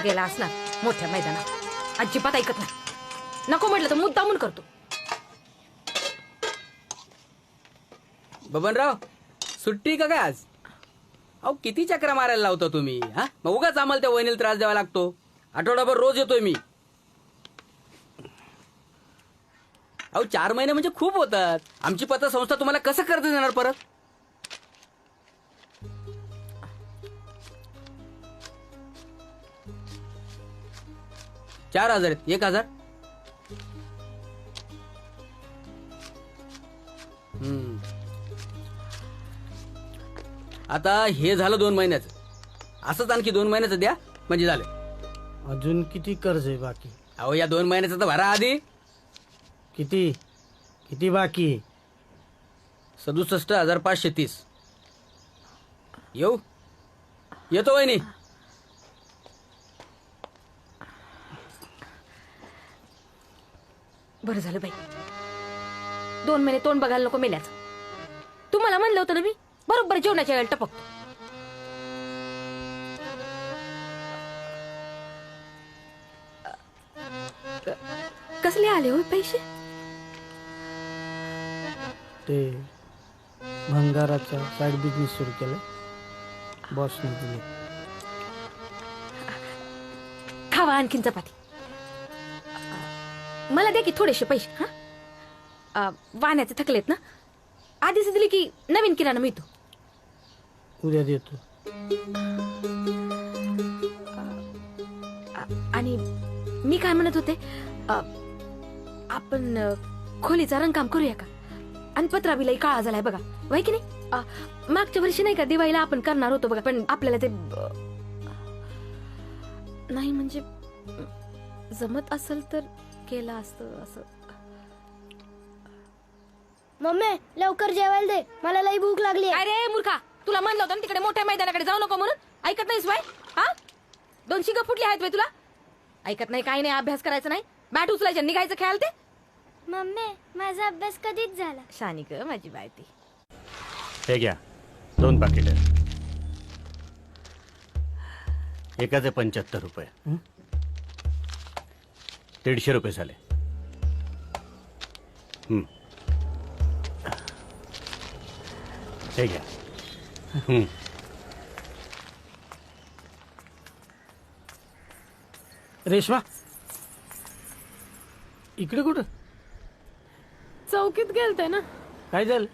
गेला असणार मोठ्या मैदानात. अजिबात ऐकत नाही. नको म्हटलं तर मुद्दामून करतो. बबनराव, सुट्टी का काय आज? अहो किती चक्रा मारायला लावता तुम्ही? हा, मग उगाच आम्हाला त्या वहिनीला त्रास द्यावा लागतो. आठवडाभर रोज येतोय मी. अहो 4 महिने म्हणजे खूप होतात. आमची पतसंस्था तुम्हाला कसं कर्ज देणार परत? चार 4,000 आहेत. 1,000. आता हे झालं 2 महिन्याचं. असंच आणखी 2 महिन्याचं द्या म्हणजे झालं. अजून किती कर्ज आहे बाकी? अहो या 2 महिन्याचं तर भरा आधी. किती किती बाकी आहे? 67,530. येतो वहिनी. बरं झालं बाई. 2 महिने तोंड बघायला नको मेल्याचं. तुम्हाला म्हणलं होतं ना मी, बरोबर जेवणाच्या वेळेला टपकतो. कसले आले हो पैसे? ते भंगाराचा साईड बिझनेस सुरू केलाय बॉसने दिले. खावा आणखीन चपाती. मला द्या की थोडेसे पैसे. हा, वाण्याचे थकलेत ना, आधीच दिली की नवीन किराणा मिळतो. उद्या देतो. आणि मी काय म्हणत होते, आपण खोलीचा रंगकाम करूया का? आणि पत्राविलाही काळा झालाय बघा, वय की नाही? मागच्या वर्षी नाही का दिवाळीला आपण करणार होतो बघा, पण आपल्याला ते नाही, म्हणजे जमत असेल तर केलं असतं असं. मम्मी लवकर जेवायला दे, मला लई भूक लागली. अरे मूर्खा, तुला म्हणलं होतं ना तिकडे मोठ्या मैदानाकडे जाऊ नको म्हणून. ऐकत नाहीस वय? हा, 2 शिंग फुटली आहेत वय तुला? ऐकत नाही, काही नाही, अभ्यास करायचा नाही, बॅट उचलायचं, निघायचं खेळाल ते. मम्मी माझा अभ्यास कधीच झाला. शानी ग माझी बायती. हे घ्या 2 पाकिट. एकाचे 75 रुपये. 150 रुपये झाले. हे घ्या. रेश्मा, इकडे कुठं? चौकीत गेलते ना. काय झालं?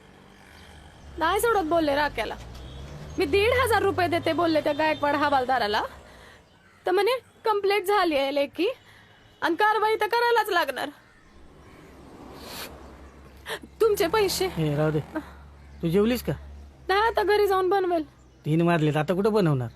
नाही सोडत बोलले राख्याला. मी 1,500 रुपये देते बोलले त्या गायकवाड हवालदाराला. तर म्हणे कंप्लेंट झाली आहे लेखी आणि कारवाई तर करायलाच लागणार. तुमचे पैसे. हे राहू दे. तू जेवलीस का? नाही, आता घरी जाऊन बनवेल. 3 वाजलेत, आता कुठं बनवणार?